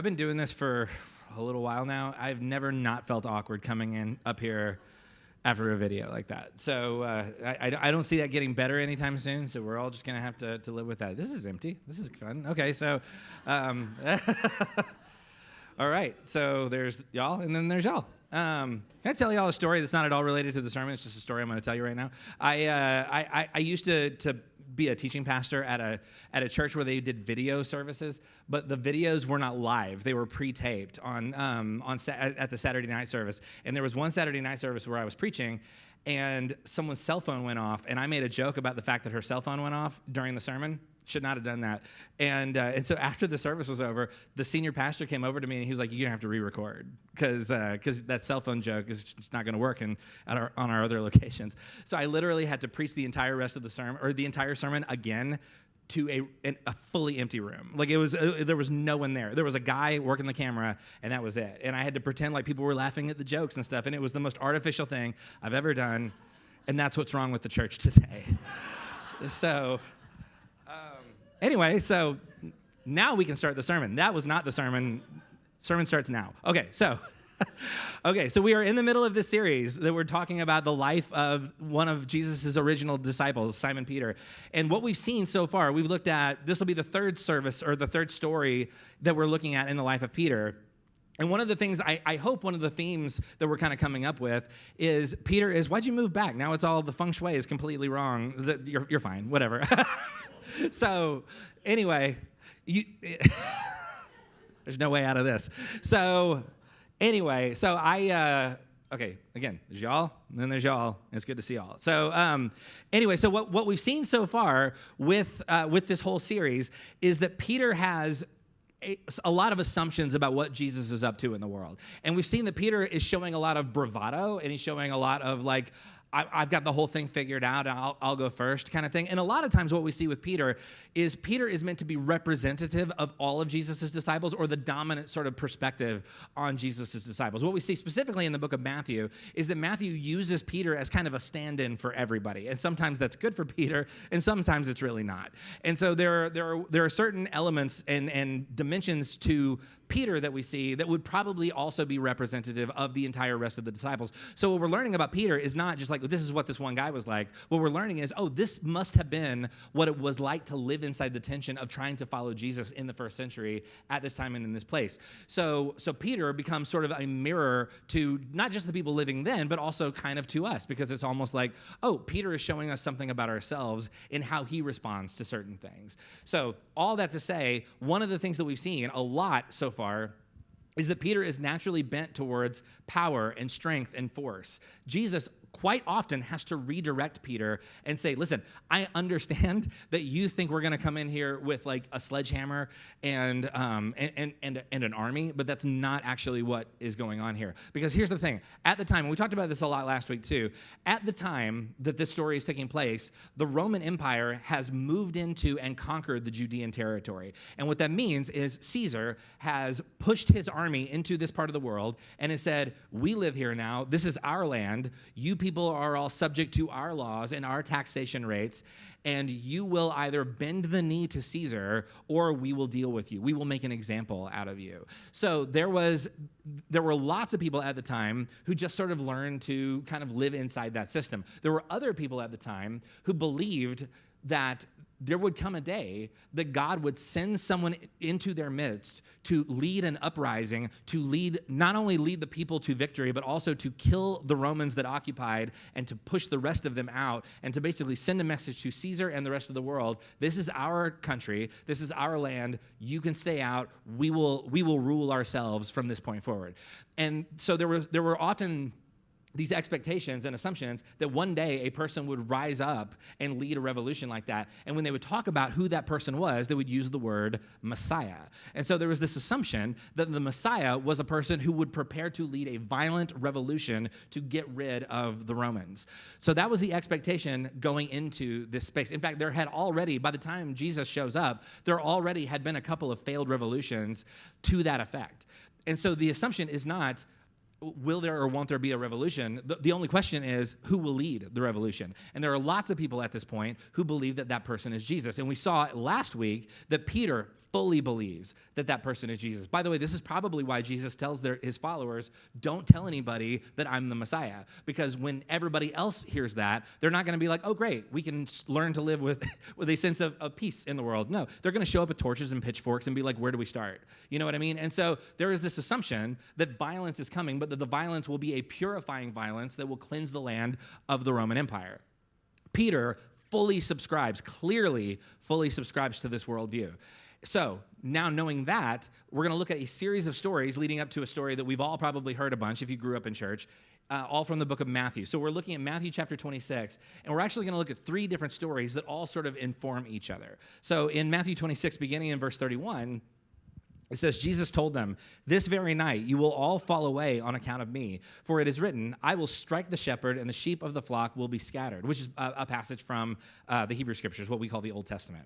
I've been doing this for a little while now. I've never not felt awkward coming in up here after a video like that. So I don't see that getting better anytime soon, so we're all just going to have to live with that. This is empty. This is fun. Okay, so all right. So there's y'all, and then there's y'all. Can I tell y'all a story that's not at all related to the sermon? It's just a story I'm going to tell you right now. I used to be a teaching pastor at a church where they did video services, but the videos were not live; they were pre-taped at the Saturday night service. And there was one Saturday night service where I was preaching, and someone's cell phone went off, and I made a joke about the fact that her cell phone went off during the sermon. Should not have done that. And so after the service was over, the senior pastor came over to me and he was like, "You're gonna have to re-record because that cell phone joke is just not gonna work on our other locations." So I literally had to preach the entire rest of the sermon, or the entire sermon again, to a fully empty room. Like there was no one there. There was a guy working the camera, and that was it. And I had to pretend like people were laughing at the jokes and stuff. And it was the most artificial thing I've ever done. And that's what's wrong with the church today. So. Anyway, so now we can start the sermon. That was not the sermon. Sermon starts now. Okay, so we are in the middle of this series that we're talking about the life of one of Jesus' original disciples, Simon Peter. And what we've seen so far, we've looked at, this will be the third service or the third story that we're looking at in the life of Peter. And one of the things, I hope one of the themes that we're kind of coming up with is Peter is, why'd you move back? Now it's all the feng shui is completely wrong. You're fine, whatever. So anyway, there's no way out of this. So anyway, okay, again, there's y'all, and then there's y'all. It's good to see y'all. So anyway, so what we've seen so far with this whole series is that Peter has a lot of assumptions about what Jesus is up to in the world. And we've seen that Peter is showing a lot of bravado, and he's showing a lot of like, I've got the whole thing figured out, and I'll go first kind of thing. And a lot of times what we see with Peter is meant to be representative of all of Jesus' disciples, or the dominant sort of perspective on Jesus' disciples. What we see specifically in the book of Matthew is that Matthew uses Peter as kind of a stand-in for everybody. And sometimes that's good for Peter, and sometimes it's really not. And so there are certain elements and dimensions to Peter that we see that would probably also be representative of the entire rest of the disciples. So what we're learning about Peter is not just like, this is what this one guy was like. What we're learning is, this must have been what it was like to live inside the tension of trying to follow Jesus in the first century at this time and in this place. So Peter becomes sort of a mirror to not just the people living then, but also kind of to us, because it's almost like, Peter is showing us something about ourselves in how he responds to certain things. So all that to say, one of the things that we've seen a lot so far is that Peter is naturally bent towards power and strength and force. Jesus quite often has to redirect Peter and say, listen, I understand that you think we're going to come in here with like a sledgehammer and an army, but that's not actually what is going on here. Because here's the thing. At the time, and we talked about this a lot last week too, at the time that this story is taking place, the Roman Empire has moved into and conquered the Judean territory. And what that means is Caesar has pushed his army into this part of the world and has said, we live here now. This is our land. You people are all subject to our laws and our taxation rates, and you will either bend the knee to Caesar or we will deal with you. We will make an example out of you. So there were lots of people at the time who just sort of learned to kind of live inside that system. There were other people at the time who believed that there would come a day that God would send someone into their midst to lead an uprising, to not only lead the people to victory, but also to kill the Romans that occupied and to push the rest of them out, and to basically send a message to Caesar and the rest of the world. This is our country. This is our land. You can stay out. We will rule ourselves from this point forward. And so there were often these expectations and assumptions that one day a person would rise up and lead a revolution like that. And when they would talk about who that person was, they would use the word Messiah. And so there was this assumption that the Messiah was a person who would prepare to lead a violent revolution to get rid of the Romans. So that was the expectation going into this space. In fact, there had already, by the time Jesus shows up, there already had been a couple of failed revolutions to that effect. And so the assumption is not, will there or won't there be a revolution? The only question is, who will lead the revolution? And there are lots of people at this point who believe that that person is Jesus. And we saw last week that Peter fully believes that that person is Jesus. By the way, this is probably why Jesus tells his followers, don't tell anybody that I'm the Messiah. Because when everybody else hears that, they're not going to be like, oh, great, we can learn to live with a sense of peace in the world. No, they're going to show up with torches and pitchforks and be like, where do we start? You know what I mean? And so there is this assumption that violence is coming, but that the violence will be a purifying violence that will cleanse the land of the Roman Empire. Peter clearly fully subscribes to this worldview. So now knowing that, we're going to look at a series of stories leading up to a story that we've all probably heard a bunch if you grew up in church, all from the book of Matthew. So we're looking at Matthew chapter 26, and we're actually going to look at 3 different stories that all sort of inform each other. So in Matthew 26, beginning in verse 31, it says, Jesus told them, this very night you will all fall away on account of me. For it is written, I will strike the shepherd and the sheep of the flock will be scattered, which is a passage from the Hebrew Scriptures, what we call the Old Testament.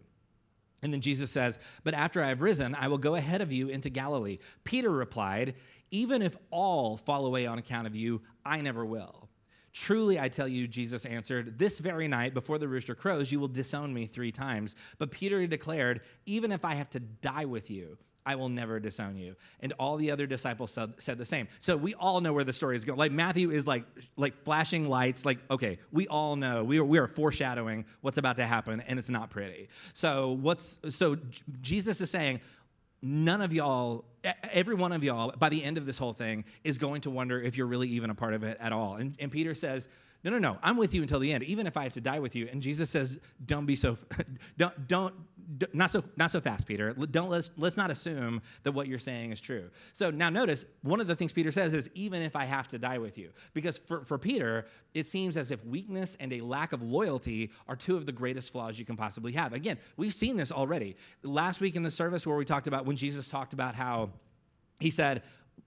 And then Jesus says, but after I have risen, I will go ahead of you into Galilee. Peter replied, even if all fall away on account of you, I never will. Truly, I tell you, Jesus answered, this very night before the rooster crows, you will disown me 3 times. But Peter declared, even if I have to die with you, I will never disown you. And all the other disciples said the same. So we all know where the story is going. Like Matthew is like flashing lights. Like, okay, we all know. We are foreshadowing what's about to happen, and it's not pretty. So Jesus is saying, none of y'all, every one of y'all, by the end of this whole thing, is going to wonder if you're really even a part of it at all. And Peter says, no, I'm with you until the end, even if I have to die with you. And Jesus says, not so fast, Peter. Let's not assume that what you're saying is true. So now notice, one of the things Peter says is, even if I have to die with you. Because for Peter, it seems as if weakness and a lack of loyalty are 2 of the greatest flaws you can possibly have. Again, we've seen this already. Last week in the service where we talked about, when Jesus talked about how he said,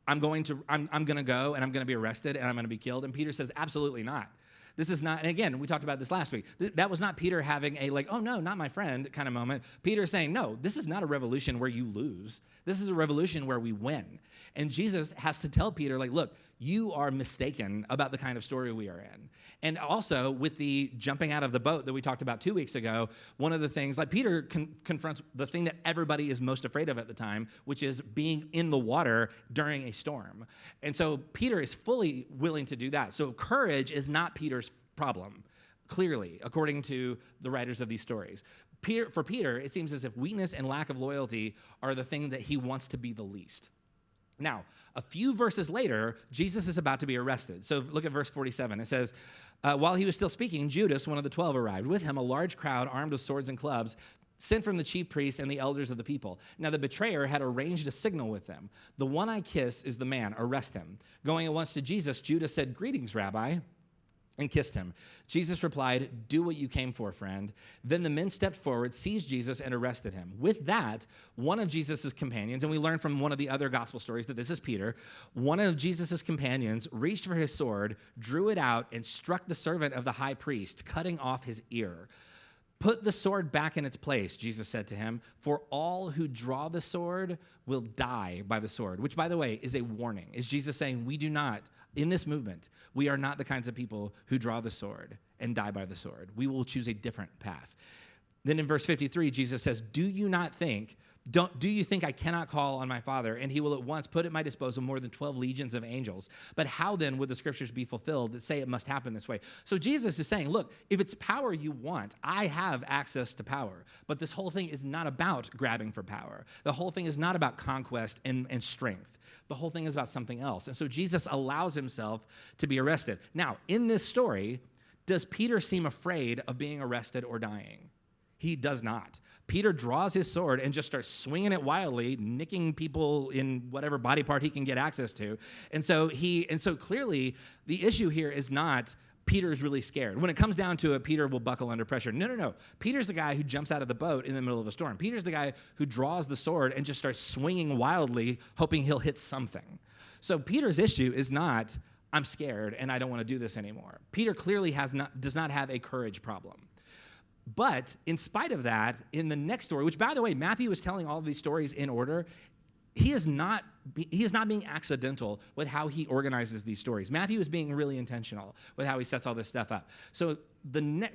I'm going to go and I'm going to be arrested and I'm going to be killed. And Peter says, absolutely not. This is not, and again, we talked about this last week. That was not Peter having a like, oh no, not my friend kind of moment. Peter saying, no, this is not a revolution where you lose. This is a revolution where we win. And Jesus has to tell Peter, like, look, you are mistaken about the kind of story we are in. And also with the jumping out of the boat that we talked about 2 weeks ago, one of the things, like Peter confronts the thing that everybody is most afraid of at the time, which is being in the water during a storm. And so Peter is fully willing to do that. So courage is not Peter's problem, clearly, according to the writers of these stories. For Peter, it seems as if weakness and lack of loyalty are the thing that he wants to be the least. Now, a few verses later, Jesus is about to be arrested. So look at verse 47. It says, while he was still speaking, Judas, one of the 12, arrived. With him, a large crowd armed with swords and clubs, sent from the chief priests and the elders of the people. Now, the betrayer had arranged a signal with them. The one I kiss is the man. Arrest him. Going at once to Jesus, Judas said, greetings, Rabbi, and kissed him. Jesus replied, do what you came for, friend. Then the men stepped forward, seized Jesus, and arrested him. With that, one of Jesus' companions, and we learn from one of the other gospel stories that this is Peter, one of Jesus' companions reached for his sword, drew it out, and struck the servant of the high priest, cutting off his ear. Put the sword back in its place, Jesus said to him, for all who draw the sword will die by the sword, which, by the way, is a warning. Is Jesus saying we do not, in this movement, we are not the kinds of people who draw the sword and die by the sword. We will choose a different path. Then in verse 53, Jesus says, do you think I cannot call on my Father, and he will at once put at my disposal more than 12 legions of angels? But how then would the scriptures be fulfilled that say it must happen this way? So Jesus is saying, look, if it's power you want, I have access to power. But this whole thing is not about grabbing for power. The whole thing is not about conquest and strength. The whole thing is about something else. And so Jesus allows himself to be arrested. Now, in this story, does Peter seem afraid of being arrested or dying? He does not. Peter draws his sword and just starts swinging it wildly, nicking people in whatever body part he can get access to. And so clearly the issue here is not Peter's really scared. When it comes down to it, Peter will buckle under pressure. No. Peter's the guy who jumps out of the boat in the middle of a storm. Peter's the guy who draws the sword and just starts swinging wildly, hoping he'll hit something. So Peter's issue is not, I'm scared and I don't want to do this anymore. Peter clearly does not have a courage problem. But in spite of that, in the next story, which, by the way, Matthew is telling all of these stories in order, he is not being accidental with how he organizes these stories. Matthew is being really intentional with how he sets all this stuff up. So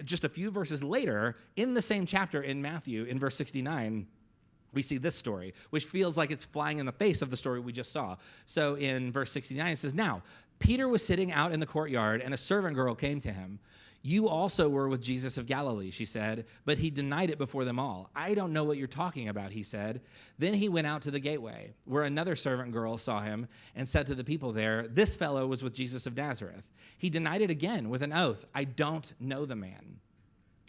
just a few verses later, in the same chapter in Matthew, in verse 69, we see this story, which feels like it's flying in the face of the story we just saw. So in verse 69, it says, "Now, Peter was sitting out in the courtyard, and a servant girl came to him. 'You also were with Jesus of Galilee,' she said, but he denied it before them all. 'I don't know what you're talking about,' he said. Then he went out to the gateway, where another servant girl saw him and said to the people there, 'This fellow was with Jesus of Nazareth.' He denied it again with an oath, 'I don't know the man.'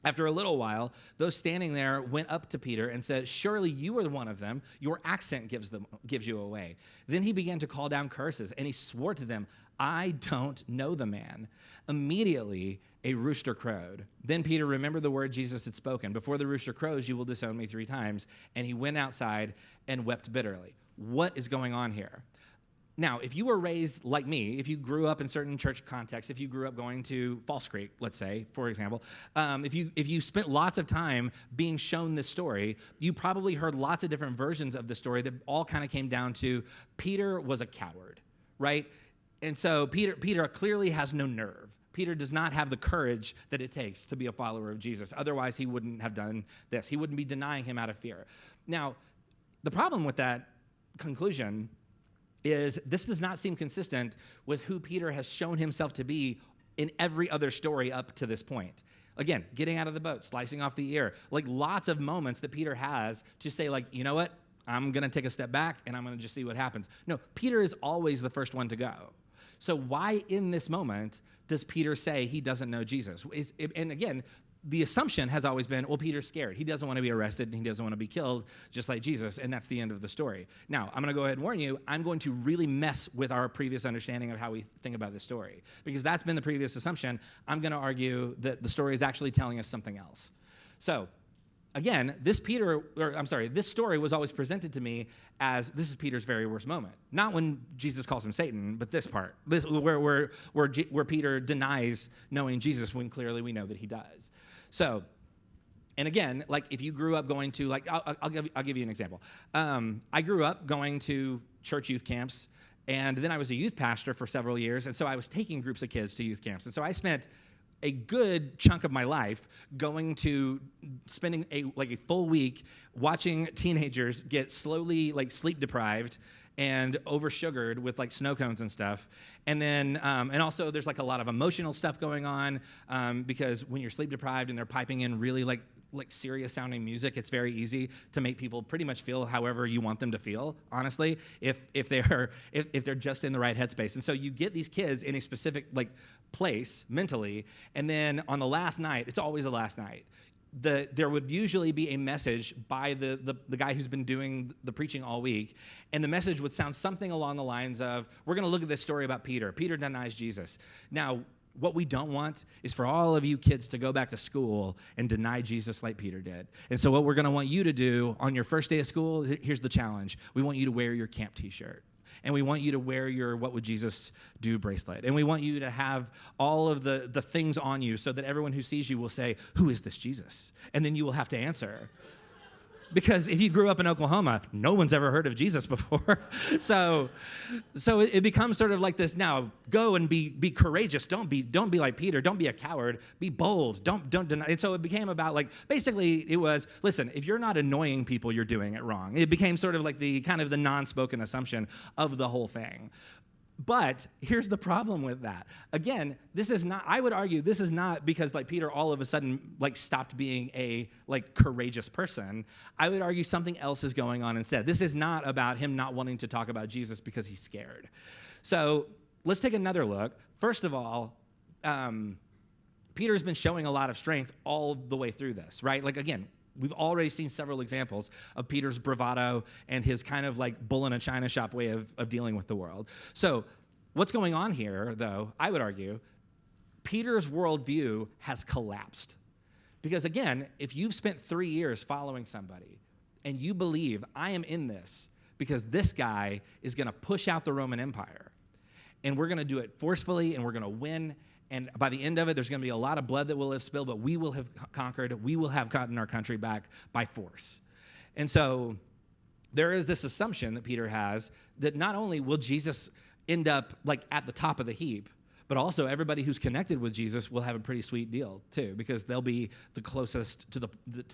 After a little while, those standing there went up to Peter and said, 'Surely you are one of them. Your accent gives you away.' Then he began to call down curses, and he swore to them, 'I don't know the man.' Immediately, a rooster crowed. Then Peter remembered the word Jesus had spoken, 'Before the rooster crows, you will disown me 3 times.' And he went outside and wept bitterly." What is going on here? Now, if you were raised like me, if you grew up in certain church contexts, if you grew up going to False Creek, let's say, for example, if you spent lots of time being shown this story, you probably heard lots of different versions of the story that all kind of came down to Peter was a coward, right? And so Peter clearly has no nerve. Peter does not have the courage that it takes to be a follower of Jesus. Otherwise, he wouldn't have done this. He wouldn't be denying him out of fear. Now, the problem with that conclusion is this does not seem consistent with who Peter has shown himself to be in every other story up to this point. Again, getting out of the boat, slicing off the ear, like lots of moments that Peter has to say, like, you know what? I'm going to take a step back and I'm going to just see what happens. No, Peter is always the first one to go. So why in this moment does Peter say he doesn't know Jesus? And again, the assumption has always been, well, Peter's scared. He doesn't want to be arrested, and he doesn't want to be killed, just like Jesus, and that's the end of the story. Now, I'm going to go ahead and warn you, I'm going to really mess with our previous understanding of how we think about this story, because that's been the previous assumption. I'm going to argue that the story is actually telling us something else. So, again, this story was always presented to me as this is Peter's very worst moment. Not when Jesus calls him Satan, but this part, where Peter denies knowing Jesus when clearly we know that he does. So, and again, like if you grew up going to, like, I'll give you an example. I grew up going to church youth camps, and then I was a youth pastor for several years, and so I was taking groups of kids to youth camps. And so I spent a good chunk of my life spending a full week watching teenagers get slowly like sleep deprived and oversugared with like snow cones and stuff. And then, and also there's like a lot of emotional stuff going on because when you're sleep deprived and they're piping in really like serious sounding music, it's very easy to make people pretty much feel however you want them to feel, honestly, if they're just in the right headspace. And so you get these kids in a specific like place mentally, and then on the last night, it's always the last night, there would usually be a message by the guy who's been doing the preaching all week, and the message would sound something along the lines of, we're going to look at this story about Peter. Peter denies Jesus. Now, what we don't want is for all of you kids to go back to school and deny Jesus like Peter did. And so what we're going to want you to do on your first day of school, here's the challenge. We want you to wear your camp t-shirt. And we want you to wear your What Would Jesus Do bracelet. And we want you to have all of the things on you so that everyone who sees you will say, who is this Jesus? And then you will have to answer. Because if you grew up in Oklahoma, no one's ever heard of Jesus before. So it becomes sort of like this, now go and be courageous. Don't be like Peter. Don't be a coward. Be bold. Don't deny. And so it became about like, basically it was, listen, if you're not annoying people, you're doing it wrong. It became sort of like the kind of the non-spoken assumption of the whole thing. But here's the problem with that. Again, this is not, I would argue, this is not because like Peter all of a sudden like stopped being a like courageous person. I would argue something else is going on instead. This is not about him not wanting to talk about Jesus because he's scared. So let's take another look. First of all, Peter's been showing a lot of strength all the way through this, right? Like again, we've already seen several examples of Peter's bravado and his kind of like bull in a china shop way of dealing with the world. So what's going on here, though, I would argue, Peter's worldview has collapsed. Because again, if you've spent 3 years following somebody and you believe, I am in this because this guy is going to push out the Roman Empire and we're going to do it forcefully and we're going to win, and by the end of it, there's going to be a lot of blood that will have spilled, but we will have conquered. We will have gotten our country back by force. And so there is this assumption that Peter has that not only will Jesus end up like at the top of the heap, but also everybody who's connected with Jesus will have a pretty sweet deal too, because they'll be the closest to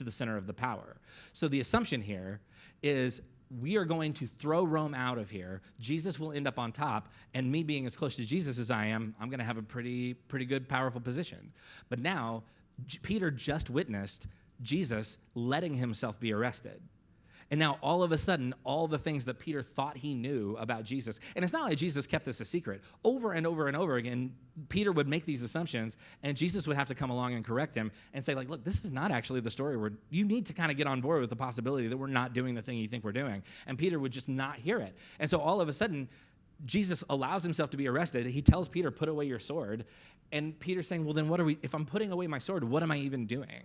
the center of the power. So the assumption here is we are going to throw Rome out of here. Jesus will end up on top, and me being as close to Jesus as I am, I'm going to have a pretty good, powerful position. But now, Peter just witnessed Jesus letting himself be arrested. And now, all of a sudden, all the things that Peter thought he knew about Jesus, and it's not like Jesus kept this a secret. Over and over and over again, Peter would make these assumptions, and Jesus would have to come along and correct him and say, like, look, this is not actually the story. You need to kind of get on board with the possibility that we're not doing the thing you think we're doing. And Peter would just not hear it. And so all of a sudden, Jesus allows himself to be arrested. He tells Peter, put away your sword. And Peter's saying, well, then if I'm putting away my sword, what am I even doing?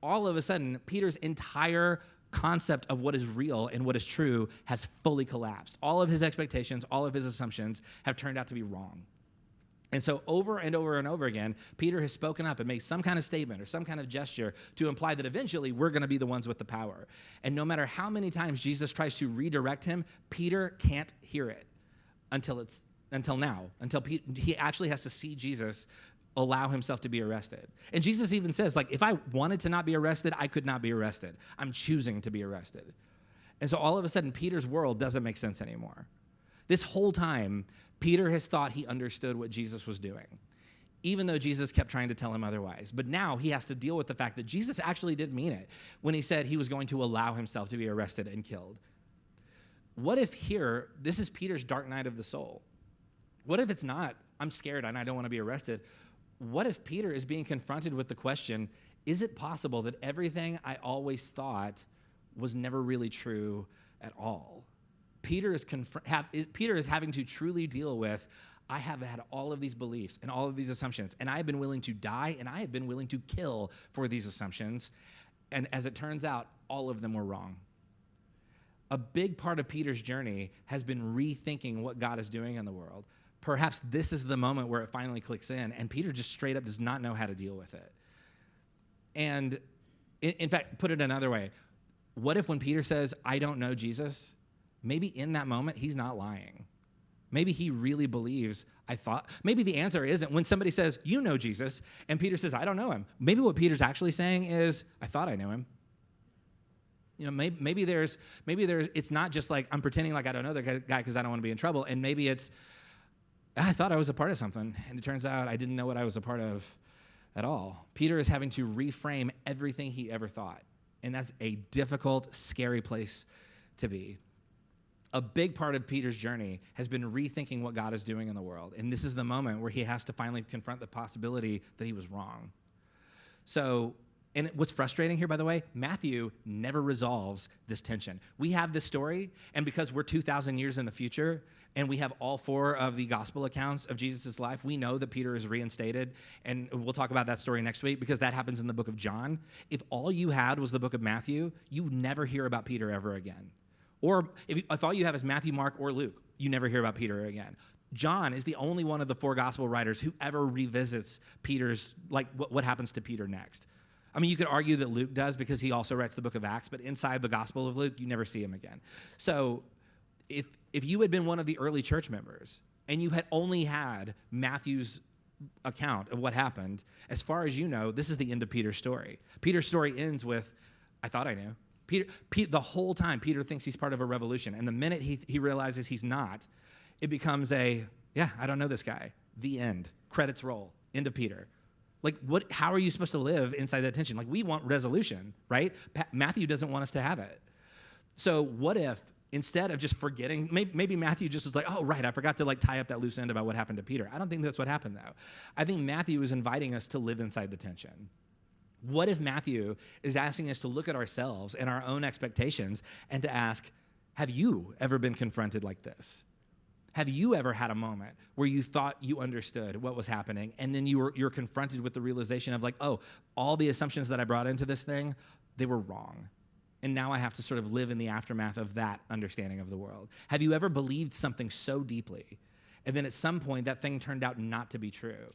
All of a sudden, Peter's entire concept of what is real and what is true has fully collapsed. All of his expectations, all of his assumptions have turned out to be wrong. And so over and over and over again, Peter has spoken up and made some kind of statement or some kind of gesture to imply that eventually we're going to be the ones with the power. And no matter how many times Jesus tries to redirect him, Peter can't hear it until he actually has to see Jesus allow himself to be arrested. And Jesus even says, like, if I wanted to not be arrested, I could not be arrested. I'm choosing to be arrested. And so all of a sudden, Peter's world doesn't make sense anymore. This whole time, Peter has thought he understood what Jesus was doing, even though Jesus kept trying to tell him otherwise. But now he has to deal with the fact that Jesus actually did mean it when he said he was going to allow himself to be arrested and killed. What if here, this is Peter's dark night of the soul? What if it's not, I'm scared and I don't want to be arrested? What if Peter is being confronted with the question, is it possible that everything I always thought was never really true at all? Peter is having to truly deal with, I have had all of these beliefs and all of these assumptions, and I have been willing to die, and I have been willing to kill for these assumptions. And as it turns out, all of them were wrong. A big part of Peter's journey has been rethinking what God is doing in the world. Perhaps this is the moment where it finally clicks in, and Peter just straight up does not know how to deal with it. And in fact, put it another way, what if when Peter says, I don't know Jesus, maybe in that moment, he's not lying. Maybe he really believes, maybe the answer isn't when somebody says, you know Jesus, and Peter says, I don't know him. Maybe what Peter's actually saying is, I thought I knew him. You know, maybe it's not just like, I'm pretending like I don't know the guy because I don't want to be in trouble, and maybe it's, I thought I was a part of something, and it turns out I didn't know what I was a part of at all. Peter is having to reframe everything he ever thought, and that's a difficult, scary place to be. A big part of Peter's journey has been rethinking what God is doing in the world, and this is the moment where he has to finally confront the possibility that he was wrong. So, and what's frustrating here, by the way, Matthew never resolves this tension. We have this story, and because we're 2,000 years in the future, and we have all four of the gospel accounts of Jesus' life, we know that Peter is reinstated, and we'll talk about that story next week because that happens in the book of John. If all you had was the book of Matthew, you never hear about Peter ever again. Or if all you have is Matthew, Mark, or Luke, you never hear about Peter again. John is the only one of the four gospel writers who ever revisits Peter's, like what happens to Peter next. I mean, you could argue that Luke does because he also writes the book of Acts, but inside the Gospel of Luke, you never see him again. So if you had been one of the early church members and you had only had Matthew's account of what happened, as far as you know, this is the end of Peter's story. Peter's story ends with, I thought I knew. The whole time, Peter thinks he's part of a revolution, and the minute he realizes he's not, it becomes I don't know this guy. The end. Credits roll. End of Peter. Like, how are you supposed to live inside that tension? Like, we want resolution, right? Matthew doesn't want us to have it. So what if, instead of just forgetting, maybe Matthew just was like, oh, right, I forgot to like tie up that loose end about what happened to Peter. I don't think that's what happened, though. I think Matthew is inviting us to live inside the tension. What if Matthew is asking us to look at ourselves and our own expectations and to ask, have you ever been confronted like this? Have you ever had a moment where you thought you understood what was happening, and then you're confronted with the realization of like, oh, all the assumptions that I brought into this thing, they were wrong. And now I have to sort of live in the aftermath of that understanding of the world. Have you ever believed something so deeply, and then at some point that thing turned out not to be true?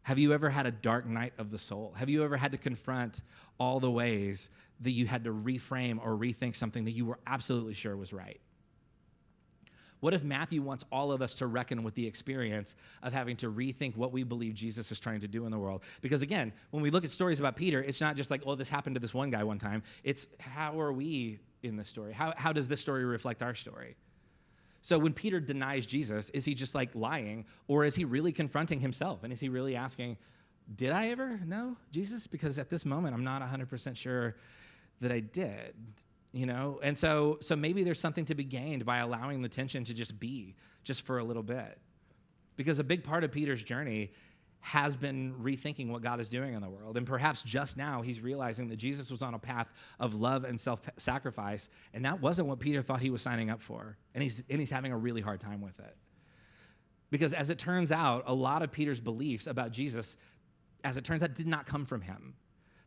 Have you ever had a dark night of the soul? Have you ever had to confront all the ways that you had to reframe or rethink something that you were absolutely sure was right? What if Matthew wants all of us to reckon with the experience of having to rethink what we believe Jesus is trying to do in the world? Because again, when we look at stories about Peter, it's not just like, oh, this happened to this one guy one time. It's how are we in this story? How does this story reflect our story? So when Peter denies Jesus, is he just like lying, or is he really confronting himself? And is he really asking, did I ever know Jesus? Because at this moment, I'm not 100% sure that I did. And so maybe there's something to be gained by allowing the tension to just be, just for a little bit. Because a big part of Peter's journey has been rethinking what God is doing in the world. And perhaps just now he's realizing that Jesus was on a path of love and self-sacrifice, and that wasn't what Peter thought he was signing up for. And he's having a really hard time with it. Because as it turns out, a lot of Peter's beliefs about Jesus, as it turns out, did not come from him.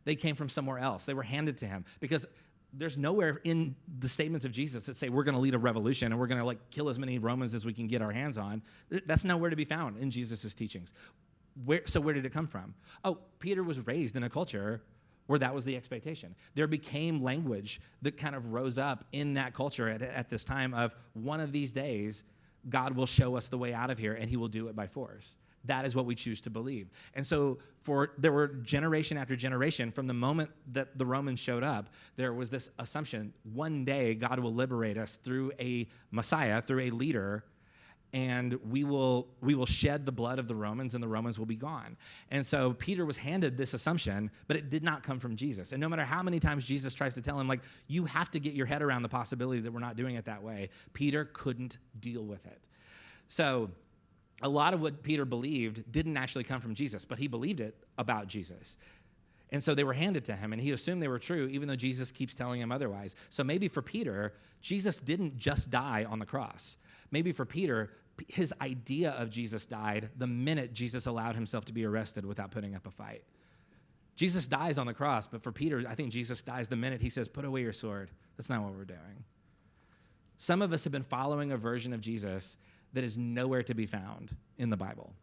They came from somewhere else. They were handed to him. Because there's nowhere in the statements of Jesus that say we're going to lead a revolution and we're going to kill as many Romans as we can get our hands on. That's nowhere to be found in Jesus' teachings. So where did it come from? Oh, Peter was raised in a culture where that was the expectation. There became language that kind of rose up in that culture at this time of one of these days, God will show us the way out of here and he will do it by force. That is what we choose to believe. And so there were generation after generation, from the moment that the Romans showed up, there was this assumption, one day God will liberate us through a Messiah, through a leader, and we will shed the blood of the Romans and the Romans will be gone. And so Peter was handed this assumption, but it did not come from Jesus. And no matter how many times Jesus tries to tell him, you have to get your head around the possibility that we're not doing it that way, Peter couldn't deal with it. So a lot of what Peter believed didn't actually come from Jesus, but he believed it about Jesus. And so they were handed to him, and he assumed they were true, even though Jesus keeps telling him otherwise. So maybe for Peter, Jesus didn't just die on the cross. Maybe for Peter, his idea of Jesus died the minute Jesus allowed himself to be arrested without putting up a fight. Jesus dies on the cross, but for Peter, I think Jesus dies the minute he says, put away your sword. That's not what we're doing. Some of us have been following a version of Jesus that is nowhere to be found in the Bible.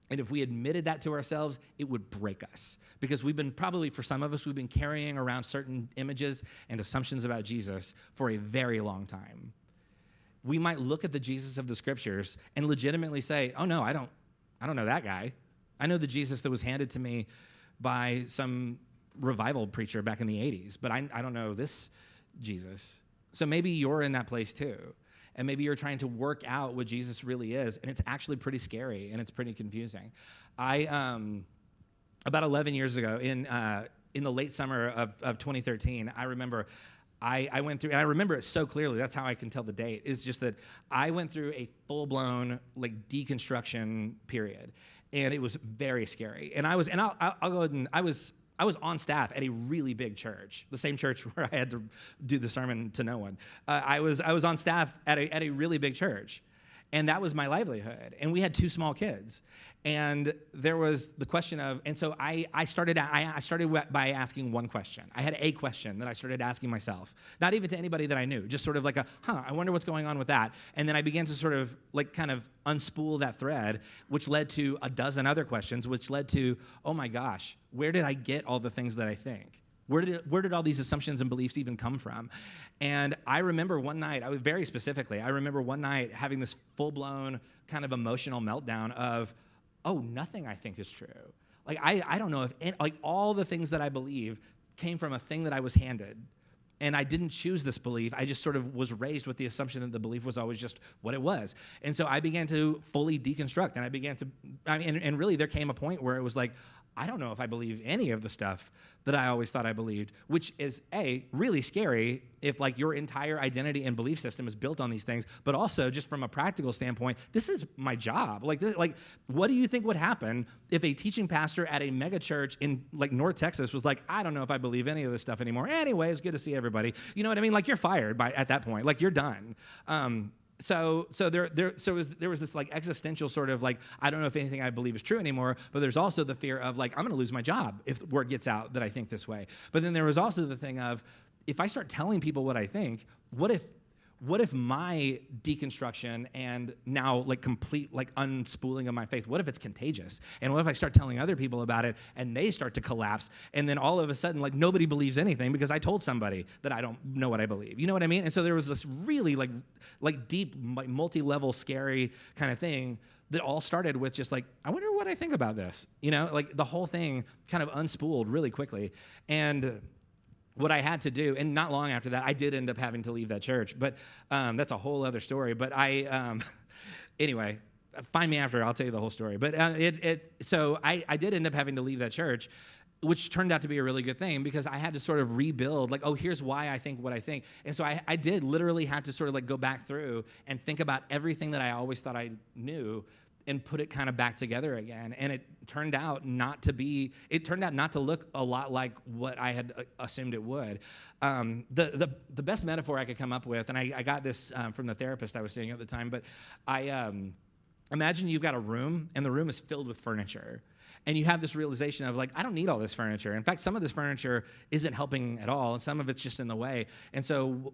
And if we admitted that to ourselves, it would break us. Because for some of us, we've been carrying around certain images and assumptions about Jesus for a very long time. We might look at the Jesus of the scriptures and legitimately say, oh no, I don't know that guy. I know the Jesus that was handed to me by some revival preacher back in the 80s, but I don't know this Jesus. So maybe you're in that place too. And maybe you're trying to work out what Jesus really is, and it's actually pretty scary, and it's pretty confusing. About 11 years ago, in the late summer of 2013, I remember I went through, and I remember it so clearly, that's how I can tell the date, is just that I went through a full-blown deconstruction period, and it was very scary. And I'll go ahead and I was on staff at a really big church, the same church where I had to do the sermon to no one. I was on staff at a really big church, and that was my livelihood. And we had 2 small kids, and there was the question of, and so I started by asking one question. I had a question that I started asking myself, not even to anybody that I knew, just sort of I wonder what's going on with that. And then I began to sort of kind of unspool that thread, which led to a dozen other questions, which led to, oh my gosh, where did I get all the things that I think? Where did all these assumptions and beliefs even come from? And I remember one night, I remember one night having this full-blown kind of emotional meltdown of, oh, nothing I think is true. I don't know if, all the things that I believe came from a thing that I was handed. And I didn't choose this belief. I just sort of was raised with the assumption that the belief was always just what it was. And so I began to fully deconstruct, and and really there came a point where it was I don't know if I believe any of the stuff that I always thought I believed, which is really scary if your entire identity and belief system is built on these things, but also just from a practical standpoint, this is my job. What do you think would happen if a teaching pastor at a mega church in North Texas was I don't know if I believe any of this stuff anymore. Anyway, it's good to see everybody. You know what I mean? You're fired at that point. You're done. So there was this existential sort of I don't know if anything I believe is true anymore, but there's also the fear of I'm going to lose my job if word gets out that I think this way. But then there was also the thing of, if I start telling people what I think, what what if my deconstruction and now like complete like unspooling of my faith, what if it's contagious? And what if I start telling other people about it and they start to collapse, and then all of a sudden like nobody believes anything because I told somebody that I don't know what I believe. You know what I mean? And so there was this really like deep, like multi-level, scary kind of thing that all started with just like, I wonder what I think about this. You know, like the whole thing kind of unspooled really quickly. And what I had to do, and not long after that, I did end up having to leave that church, but that's a whole other story. But anyway, find me after, I'll tell you the whole story. But so I did end up having to leave that church, which turned out to be a really good thing because I had to sort of rebuild, like, oh, here's why I think what I think. And so I did literally have to sort of like go back through and think about everything that I always thought I knew and put it kind of back together again. And it turned out not to look a lot like what I had assumed it would. The best metaphor I could come up with, and I got this from the therapist I was seeing at the time, but I imagine you've got a room, and the room is filled with furniture. And you have this realization of like, I don't need all this furniture. In fact, some of this furniture isn't helping at all, and some of it's just in the way. And so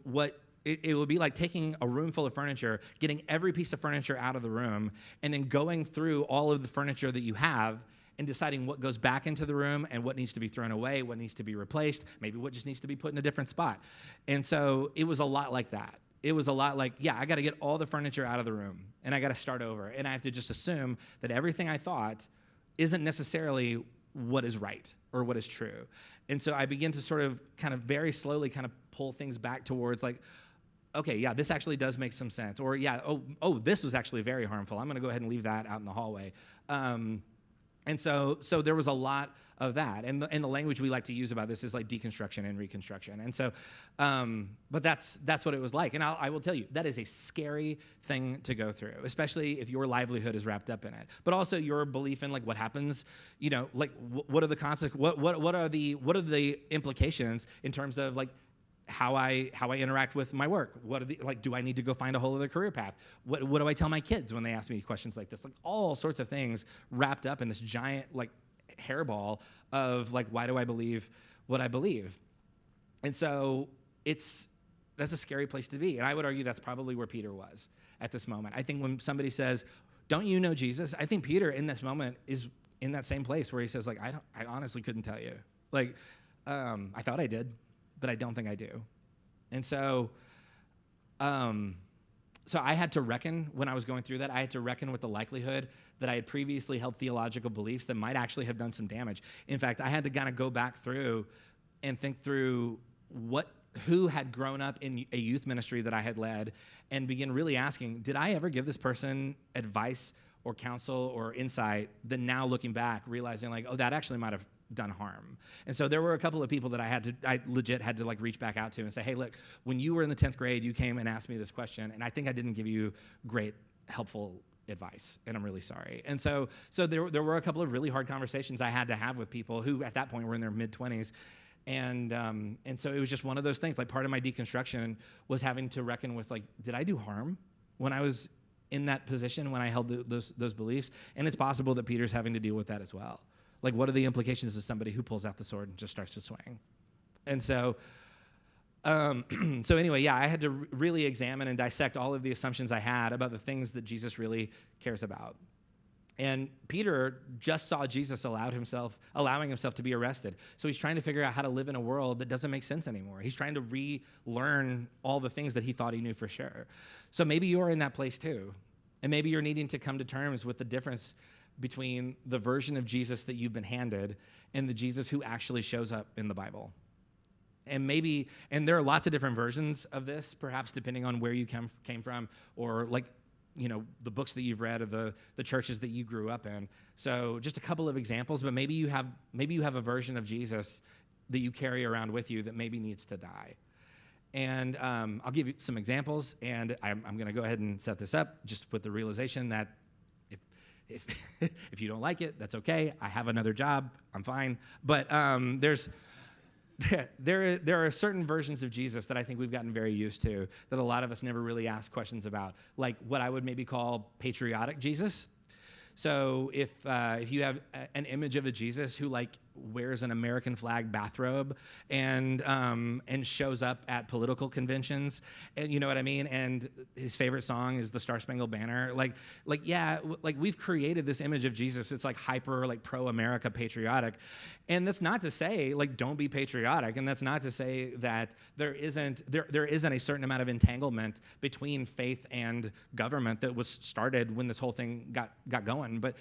it would be like taking a room full of furniture, getting every piece of furniture out of the room, and then going through all of the furniture that you have and deciding what goes back into the room and what needs to be thrown away, what needs to be replaced, maybe what just needs to be put in a different spot. And so it was a lot like that. It was a lot like, yeah, I got to get all the furniture out of the room, and I got to start over. And I have to just assume that everything I thought isn't necessarily what is right or what is true. And so I begin to sort of kind of very slowly kind of pull things back towards like, okay, yeah, this actually does make some sense. Or yeah, oh, this was actually very harmful. I'm going to go ahead and leave that out in the hallway. And so there was a lot of that. And the language we like to use about this is like deconstruction and reconstruction. And so, but that's what it was like. And I will tell you, that is a scary thing to go through, especially if your livelihood is wrapped up in it. But also your belief in like what happens, you know, like what are the consequences, what are the implications in terms of like how I interact with my work. What are the, like, do I need to go find a whole other career path? What do I tell my kids when they ask me questions like this? Like all sorts of things wrapped up in this giant like hairball of like, why do I believe what I believe? And so that's a scary place to be. And I would argue that's probably where Peter was at this moment. I think when somebody says, don't you know Jesus? I think Peter in this moment is in that same place where he says like, I honestly couldn't tell you. Like, I thought I did, but I don't think I do. And so I had to reckon when I was going through that, I had to reckon with the likelihood that I had previously held theological beliefs that might actually have done some damage. In fact, I had to kind of go back through and think through who had grown up in a youth ministry that I had led and begin really asking, did I ever give this person advice or counsel or insight that now looking back, realizing like, oh, that actually might have done harm. And so there were a couple of people that I legit had to like reach back out to and say, hey, look, when you were in the 10th grade, you came and asked me this question, and I think I didn't give you great, helpful advice, and I'm really sorry. And so there were a couple of really hard conversations I had to have with people who at that point were in their mid-20s. And so it was just one of those things. Like part of my deconstruction was having to reckon with like, did I do harm when I was in that position, when I held those beliefs? And it's possible that Peter's having to deal with that as well. Like, what are the implications of somebody who pulls out the sword and just starts to swing? And so, so anyway, yeah, I had to really examine and dissect all of the assumptions I had about the things that Jesus really cares about. And Peter just saw Jesus allowing himself to be arrested. So he's trying to figure out how to live in a world that doesn't make sense anymore. He's trying to relearn all the things that he thought he knew for sure. So maybe you're in that place too. And maybe you're needing to come to terms with the difference between the version of Jesus that you've been handed and the Jesus who actually shows up in the Bible. And there are lots of different versions of this, perhaps depending on where you came from, or like, you know, the books that you've read or the churches that you grew up in. So just a couple of examples, but maybe you have a version of Jesus that you carry around with you that maybe needs to die. And I'll give you some examples, and I'm going to go ahead and set this up just with the realization that if you don't like it, that's okay. I have another job. I'm fine. But there are certain versions of Jesus that I think we've gotten very used to that a lot of us never really ask questions about, like what I would maybe call patriotic Jesus. So if you have an image of a Jesus who like wears an American flag bathrobe and shows up at political conventions, and you know what I mean? And his favorite song is the Star Spangled Banner. Like we've created this image of Jesus. It's like hyper, like pro-America patriotic. And that's not to say like don't be patriotic, and that's not to say that there isn't a certain amount of entanglement between faith and government that was started when this whole thing got going. But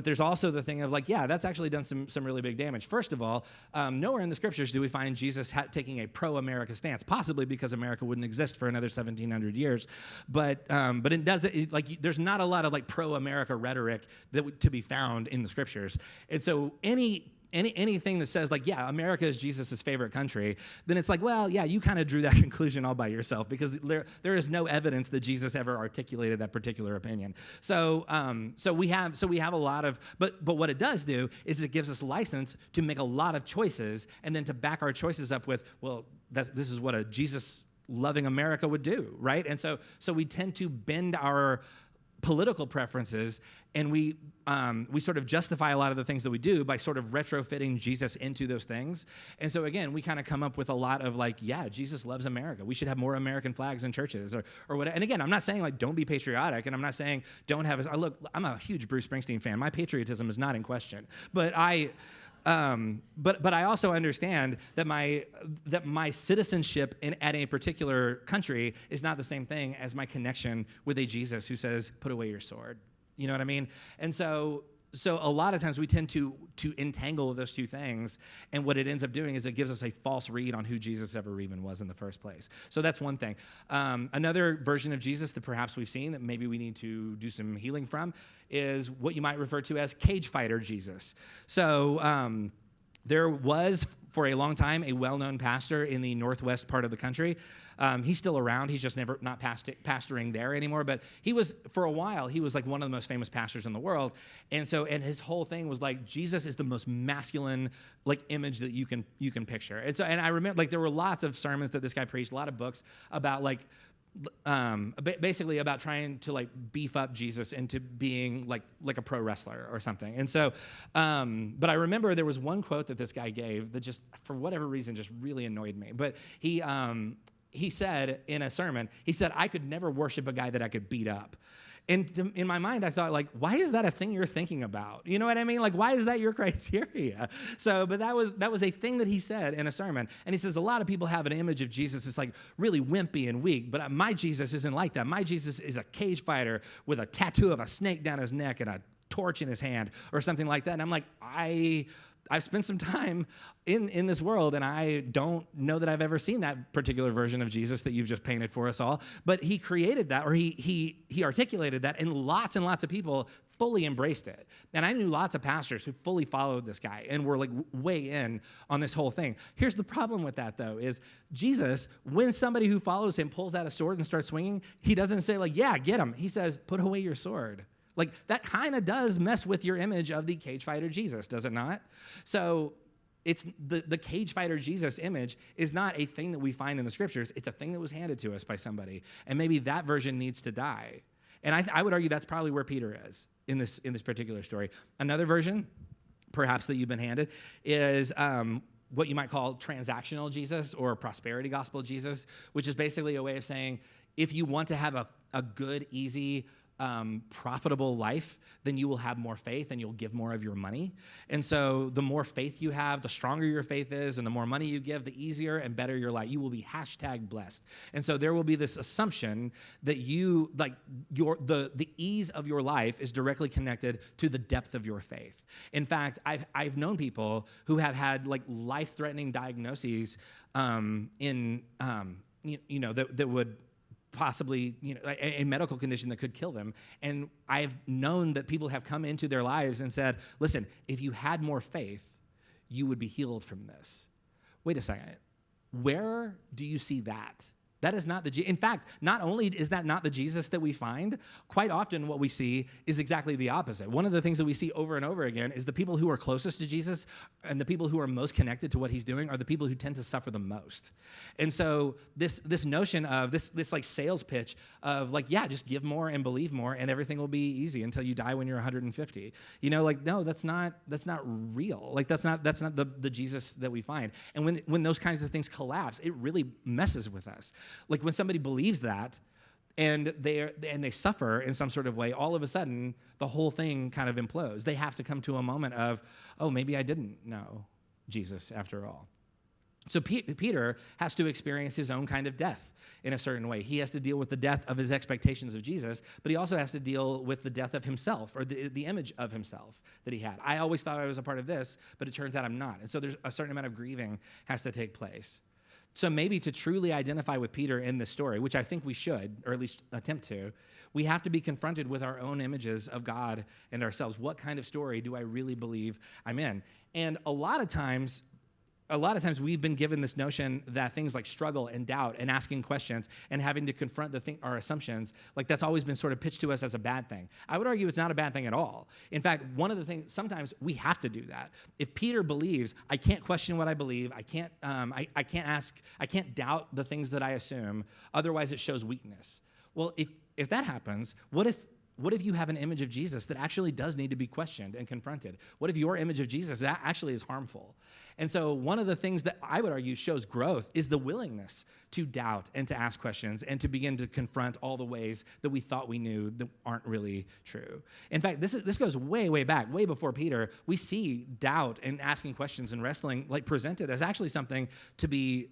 there's also the thing of like, yeah, that's actually done some really big damage. First of all, nowhere in the scriptures do we find Jesus taking a pro-America stance, possibly because America wouldn't exist for another 1,700 years. But there's not a lot of like pro-America rhetoric to be found in the scriptures. And so anything that says like, yeah, America is Jesus' favorite country, then it's like, well, yeah, you kind of drew that conclusion all by yourself, because there is no evidence that Jesus ever articulated that particular opinion. So we have a lot of, but what it does do is it gives us license to make a lot of choices, and then to back our choices up with, well, this is what a Jesus-loving America would do, right? And so we tend to bend our political preferences, and we sort of justify a lot of the things that we do by sort of retrofitting Jesus into those things. And so again, we kind of come up with a lot of like, yeah, Jesus loves America. We should have more American flags in churches or whatever. And again, I'm not saying like don't be patriotic, and I'm not saying don't have look, I'm a huge Bruce Springsteen fan. My patriotism is not in question. But I also understand that my citizenship at a particular country is not the same thing as my connection with a Jesus who says, "Put away your sword." You know what I mean? And so a lot of times we tend to entangle those two things, and what it ends up doing is it gives us a false read on who Jesus ever even was in the first place. So that's one thing. Another version of Jesus that perhaps we've seen that maybe we need to do some healing from is what you might refer to as cage fighter Jesus. So there was, for a long time, a well-known pastor in the northwest part of the country. He's still around. He's just not pastoring there anymore. But for a while, he was like one of the most famous pastors in the world. And his whole thing was like, Jesus is the most masculine like image that you can picture. And I remember like there were lots of sermons that this guy preached, a lot of books about like basically about trying to like beef up Jesus into being like a pro wrestler or something. And so, but I remember there was one quote that this guy gave that just, for whatever reason, just really annoyed me. But he said in a sermon, he said, "I could never worship a guy that I could beat up." And in my mind, I thought, like, why is that a thing you're thinking about? You know what I mean? Like, why is that your criteria? But that was a thing that he said in a sermon. And he says, a lot of people have an image of Jesus as like really wimpy and weak, but my Jesus isn't like that. My Jesus is a cage fighter with a tattoo of a snake down his neck and a torch in his hand or something like that. And I'm like, I've spent some time in this world, and I don't know that I've ever seen that particular version of Jesus that you've just painted for us all. But he created that, or he articulated that, and lots of people fully embraced it. And I knew lots of pastors who fully followed this guy and were like way in on this whole thing. Here's the problem with that, though, is Jesus, when somebody who follows him pulls out a sword and starts swinging, he doesn't say like, yeah, get him. He says, put away your sword. Like, that kind of does mess with your image of the cage fighter Jesus, does it not? So it's the cage fighter Jesus image is not a thing that we find in the scriptures. It's a thing that was handed to us by somebody. And maybe that version needs to die. And I would argue that's probably where Peter is in this particular story. Another version, perhaps, that you've been handed is what you might call transactional Jesus or prosperity gospel Jesus, which is basically a way of saying, if you want to have a good, easy, profitable life, then you will have more faith and you'll give more of your money. And so the more faith you have, the stronger your faith is, and the more money you give, the easier and better your life. You will be #blessed. And so there will be this assumption that you, like, the ease of your life is directly connected to the depth of your faith. In fact, I've known people who have had like life-threatening diagnoses that would possibly, a medical condition that could kill them. And I've known that people have come into their lives and said, listen, if you had more faith, you would be healed from this. Wait a second. Where do you see that That is not in fact, not only is that not the Jesus that we find, quite often what we see is exactly the opposite. One of the things that we see over and over again is the people who are closest to Jesus and the people who are most connected to what he's doing are the people who tend to suffer the most. And so this notion of this like sales pitch of like, yeah, just give more and believe more and everything will be easy until you die when you're 150. Like, no, that's not real. Like that's not the Jesus that we find. And when those kinds of things collapse, it really messes with us. Like when somebody believes that and they suffer in some sort of way, all of a sudden the whole thing kind of implodes. They have to come to a moment of, oh, maybe I didn't know Jesus after all. So Peter has to experience his own kind of death in a certain way. He has to deal with the death of his expectations of Jesus, but he also has to deal with the death of himself, or the image of himself that he had. I always thought I was a part of this, but it turns out I'm not. And so there's a certain amount of grieving has to take place. So maybe to truly identify with Peter in this story, which I think we should, or at least attempt to, we have to be confronted with our own images of God and ourselves. What kind of story do I really believe I'm in? And a lot of times we've been given this notion that things like struggle and doubt and asking questions and having to confront our assumptions, like that's always been sort of pitched to us as a bad thing. I would argue it's not a bad thing at all. In fact, one of the things, sometimes we have to do that. If Peter believes, I can't question what I believe, I can't doubt the things that I assume, otherwise it shows weakness. Well, if that happens, what if you have an image of Jesus that actually does need to be questioned and confronted? What if your image of Jesus actually is harmful? And so one of the things that I would argue shows growth is the willingness to doubt and to ask questions and to begin to confront all the ways that we thought we knew that aren't really true. In fact, this goes way, way back, way before Peter. We see doubt and asking questions and wrestling like presented as actually something to be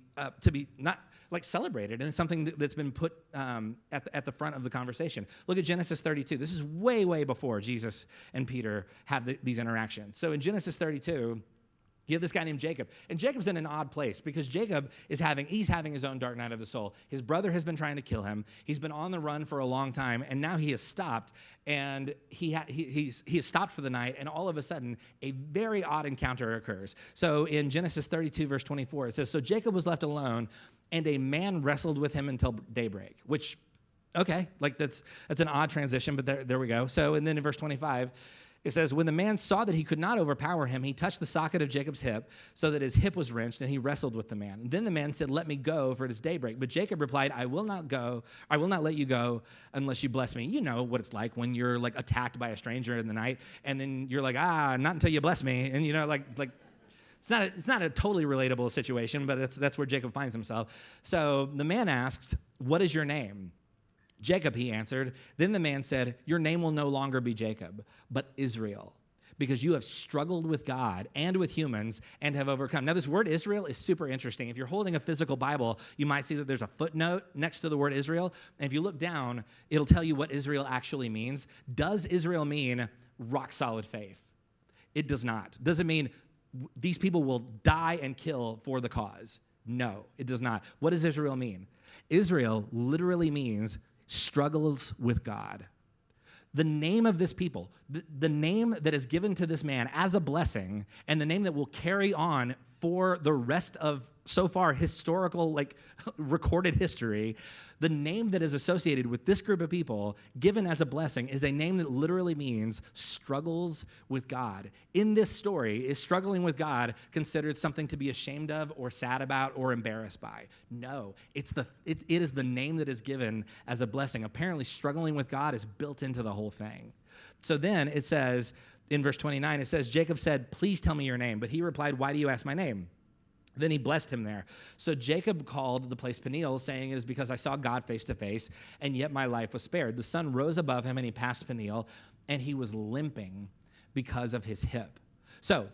not like celebrated, and it's something that's been put at the front of the conversation. Look at Genesis 32. This is way, way before Jesus and Peter have these interactions. So in Genesis 32, you have this guy named Jacob, and Jacob's in an odd place because Jacob is having his own dark night of the soul. His brother has been trying to kill him. He's been on the run for a long time, and now he has stopped, and he has stopped for the night, and all of a sudden, a very odd encounter occurs. So in Genesis 32, verse 24, it says, "So Jacob was left alone, and a man wrestled with him until daybreak," which, okay, like that's an odd transition, but there we go. So, and then in verse 25, it says, "When the man saw that he could not overpower him, he touched the socket of Jacob's hip so that his hip was wrenched, and he wrestled with the man. And then the man said, 'Let me go, for it is daybreak.' But Jacob replied, 'I will not let you go unless you bless me.'" You know what it's like when you're like attacked by a stranger in the night, and then you're like, not until you bless me. And like it's not a totally relatable situation, but that's where Jacob finds himself. So the man asks, "What is your name?" "Jacob," he answered. Then the man said, "Your name will no longer be Jacob, but Israel, because you have struggled with God and with humans and have overcome." Now, this word Israel is super interesting. If you're holding a physical Bible, you might see that there's a footnote next to the word Israel. And if you look down, it'll tell you what Israel actually means. Does Israel mean rock solid faith? It does not. Does it mean these people will die and kill for the cause? No, it does not. What does Israel mean? Israel literally means struggles with God. The name of this people, the name that is given to this man as a blessing, and the name that will carry on for the rest of so far historical, like recorded history, the name that is associated with this group of people given as a blessing is a name that literally means struggles with God. In this story, is struggling with God considered something to be ashamed of or sad about or embarrassed by? No, it is the name that is given as a blessing. Apparently, struggling with God is built into the whole thing. So then it says, in verse 29, it says, "Jacob said, 'Please tell me your name.' But he replied, 'Why do you ask my name?' Then he blessed him there. So Jacob called the place Peniel, saying, 'It is because I saw God face to face, and yet my life was spared.' The sun rose above him, and he passed Peniel, and he was limping because of his hip." So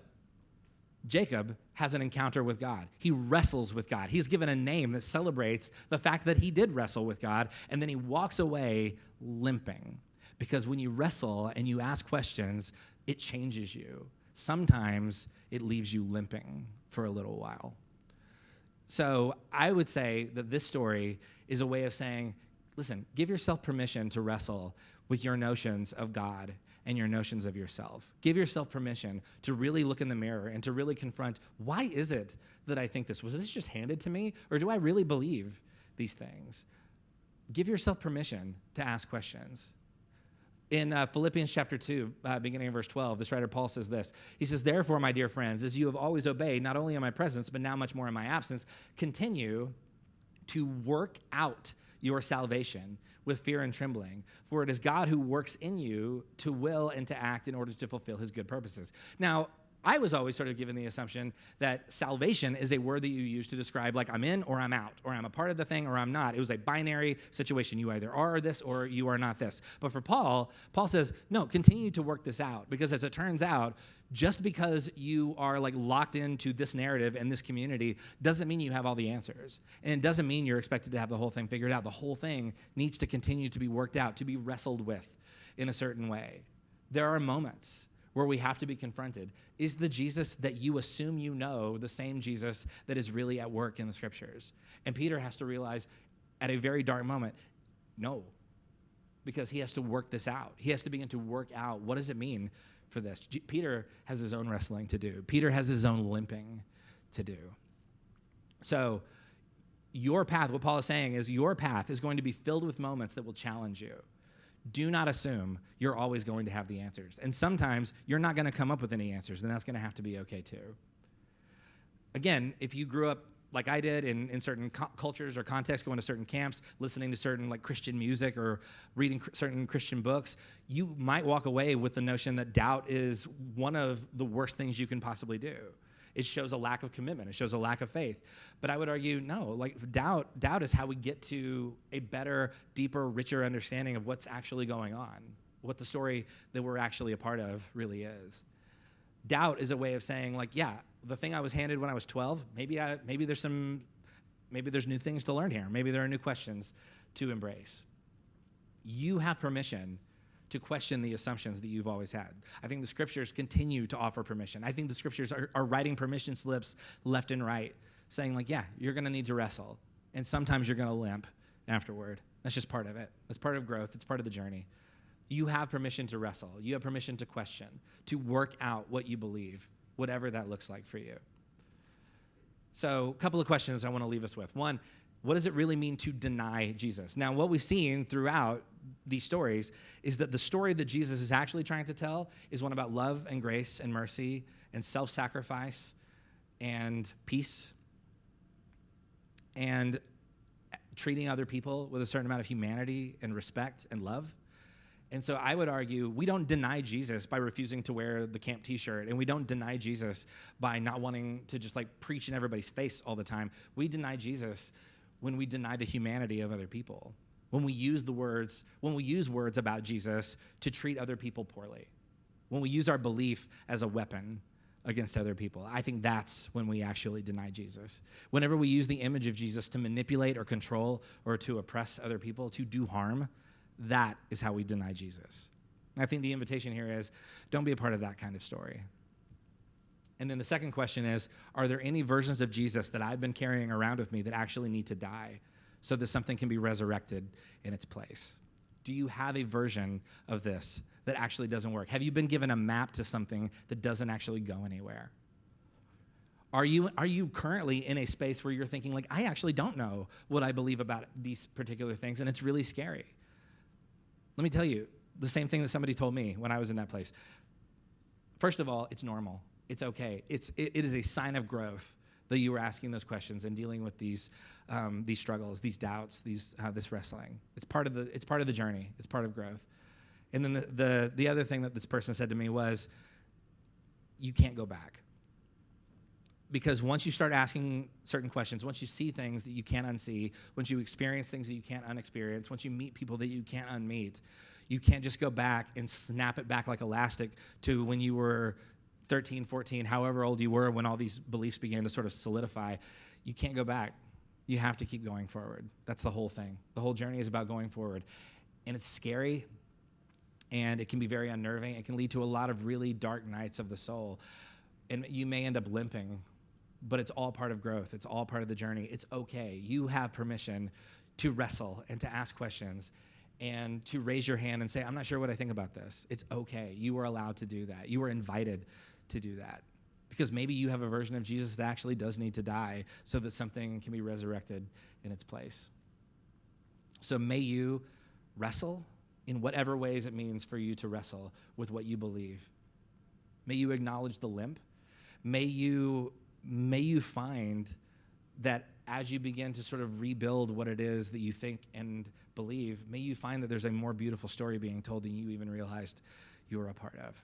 Jacob has an encounter with God. He wrestles with God. He's given a name that celebrates the fact that he did wrestle with God, and then he walks away limping. Because when you wrestle and you ask questions, it changes you. Sometimes it leaves you limping for a little while. So I would say that this story is a way of saying, listen, give yourself permission to wrestle with your notions of God and your notions of yourself. Give yourself permission to really look in the mirror and to really confront, why is it that I think this? Was this just handed to me? Or do I really believe these things. Give yourself permission to ask questions. In Philippians chapter 2, beginning in verse 12, this writer Paul says this. He says, therefore, my dear friends, as you have always obeyed, not only in my presence, but now much more in my absence, continue to work out your salvation with fear and trembling. For it is God who works in you to will and to act in order to fulfill his good purposes. Now, I was always sort of given the assumption that salvation is a word that you use to describe like I'm in or I'm out, or I'm a part of the thing or I'm not. It was a binary situation. You either are this or you are not this. But for Paul says, no, continue to work this out, because as it turns out, just because you are like locked into this narrative and this community doesn't mean you have all the answers. And it doesn't mean you're expected to have the whole thing figured out. The whole thing needs to continue to be worked out, to be wrestled with in a certain way. There are moments where we have to be confronted. Is the Jesus that you assume you know the same Jesus that is really at work in the scriptures? And Peter has to realize at a very dark moment, no, because he has to work this out. He has to begin to work out, what does it mean for this? Peter has his own wrestling to do. Peter has his own limping to do. So your path, what Paul is saying is your path is going to be filled with moments that will challenge you. Do not assume you're always going to have the answers. And sometimes you're not going to come up with any answers, and that's going to have to be okay too. Again, if you grew up like I did in certain cultures or contexts, going to certain camps, listening to certain like Christian music or reading certain Christian books, you might walk away with the notion that doubt is one of the worst things you can possibly do. It shows a lack of commitment. It shows a lack of faith. But I would argue, no, like doubt is how we get to a better, deeper, richer understanding of what's actually going on, what the story that we're actually a part of really is. Doubt is a way of saying, like, yeah, the thing I was handed when I was 12, maybe there's new things to learn here. Maybe there are new questions to embrace. You have permission to question the assumptions that you've always had. I think the scriptures continue to offer permission. I think the scriptures are writing permission slips left and right, saying like, yeah, you're gonna need to wrestle, and sometimes you're gonna limp afterward. That's just part of it. That's part of growth. It's part of the journey. You have permission to wrestle. You have permission to question, to work out what you believe, whatever that looks like for you. So a couple of questions I wanna leave us with. One, what does it really mean to deny Jesus? Now, what we've seen throughout these stories is that the story that Jesus is actually trying to tell is one about love and grace and mercy and self-sacrifice and peace and treating other people with a certain amount of humanity and respect and love. And so I would argue we don't deny Jesus by refusing to wear the camp t-shirt, and we don't deny Jesus by not wanting to just like preach in everybody's face all the time. We deny Jesus when we deny the humanity of other people, when we use words about Jesus to treat other people poorly, when we use our belief as a weapon against other people. I think that's when we actually deny Jesus. Whenever we use the image of Jesus to manipulate or control or to oppress other people, to do harm, that is how we deny Jesus. And I think the invitation here is, don't be a part of that kind of story. And then the second question is, are there any versions of Jesus that I've been carrying around with me that actually need to die so that something can be resurrected in its place? Do you have a version of this that actually doesn't work? Have you been given a map to something that doesn't actually go anywhere? Are you currently in a space where you're thinking, like, I actually don't know what I believe about these particular things, and it's really scary? Let me tell you the same thing that somebody told me when I was in that place. First of all, it's normal. It's okay. It is a sign of growth that you were asking those questions and dealing with these struggles, these doubts, this wrestling. It's part of the journey. It's part of growth. And then the other thing that this person said to me was, you can't go back. Because once you start asking certain questions, once you see things that you can't unsee, once you experience things that you can't unexperience, once you meet people that you can't unmeet, you can't just go back and snap it back like elastic to when you were 13, 14, however old you were when all these beliefs began to sort of solidify. You can't go back. You have to keep going forward. That's the whole thing. The whole journey is about going forward. And it's scary, and it can be very unnerving. It can lead to a lot of really dark nights of the soul. And you may end up limping, but it's all part of growth. It's all part of the journey. It's okay. You have permission to wrestle and to ask questions and to raise your hand and say, I'm not sure what I think about this. It's okay. You are allowed to do that. You are invited to do that, because maybe you have a version of Jesus that actually does need to die so that something can be resurrected in its place. So may you wrestle in whatever ways it means for you to wrestle with what you believe. May you acknowledge the limp. May you find that as you begin to sort of rebuild what it is that you think and believe, may you find that there's a more beautiful story being told than you even realized you were a part of.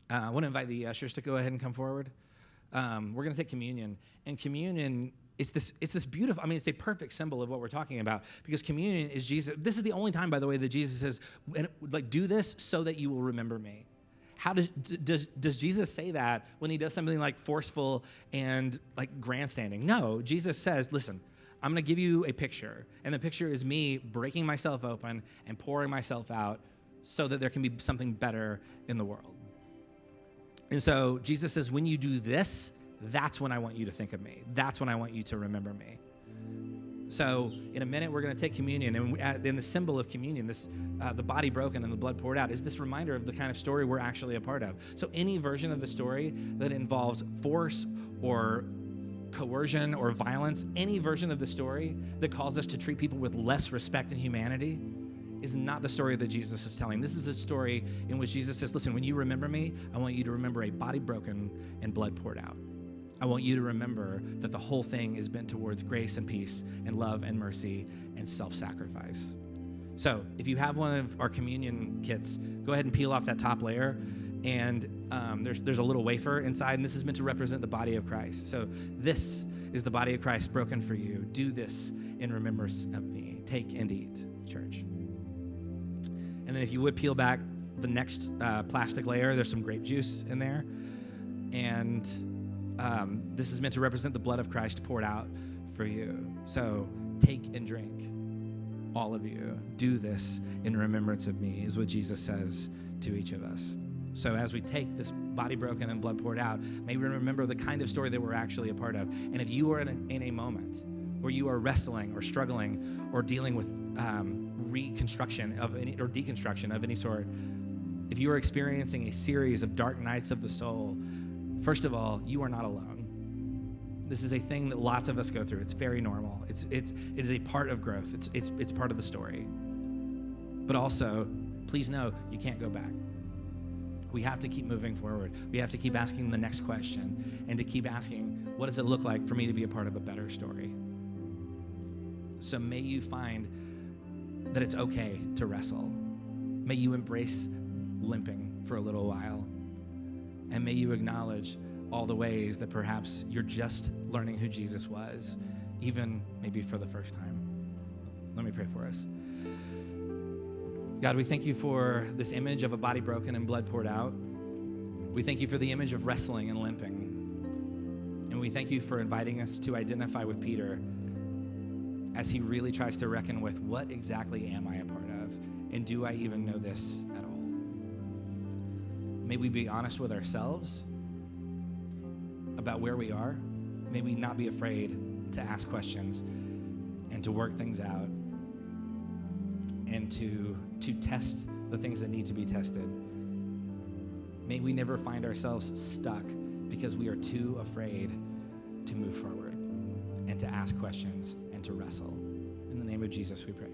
I want to invite the ushers to go ahead and come forward. We're going to take communion. And communion, it's this beautiful, it's a perfect symbol of what we're talking about, because communion is Jesus. This is the only time, by the way, that Jesus says, do this so that you will remember me. How does Jesus say that when he does something like forceful and like grandstanding? No, Jesus says, listen, I'm going to give you a picture, and the picture is me breaking myself open and pouring myself out so that there can be something better in the world. And so Jesus says, when you do this, that's when I want you to think of me. That's when I want you to remember me. So in a minute, we're going to take communion, and in the symbol of communion, the body broken and the blood poured out is this reminder of the kind of story we're actually a part of. So any version of the story that involves force or coercion or violence, any version of the story that calls us to treat people with less respect and humanity is not the story that Jesus is telling. This is a story in which Jesus says, listen, when you remember me, I want you to remember a body broken and blood poured out. I want you to remember that the whole thing is bent towards grace and peace and love and mercy and self-sacrifice. So if you have one of our communion kits, go ahead and peel off that top layer, and there's a little wafer inside, and this is meant to represent the body of Christ. So this is the body of Christ broken for you. Do this in remembrance of me. Take and eat, church. And then if you would peel back the next plastic layer, there's some grape juice in there. And this is meant to represent the blood of Christ poured out for you. So take and drink, all of you. Do this in remembrance of me, is what Jesus says to each of us. So as we take this body broken and blood poured out, may we remember the kind of story that we're actually a part of. And if you are in a moment where you are wrestling or struggling or dealing with reconstruction of any or deconstruction of any sort, if you are experiencing a series of dark nights of the soul, first of all, you are not alone. This is a thing that lots of us go through. It's very normal. It is a part of growth. It's part of the story. But also, please know you can't go back. We have to keep moving forward. We have to keep asking the next question, and to keep asking, what does it look like for me to be a part of a better story? So may you find that it's okay to wrestle. May you embrace limping for a little while. And may you acknowledge all the ways that perhaps you're just learning who Jesus was, even maybe for the first time. Let me pray for us. God, we thank you for this image of a body broken and blood poured out. We thank you for the image of wrestling and limping. And we thank you for inviting us to identify with Peter as he really tries to reckon with, what exactly am I a part of? And do I even know this at all? May we be honest with ourselves about where we are. May we not be afraid to ask questions and to work things out and to test the things that need to be tested. May we never find ourselves stuck because we are too afraid to move forward and to ask questions and to wrestle. In the name of Jesus, we pray.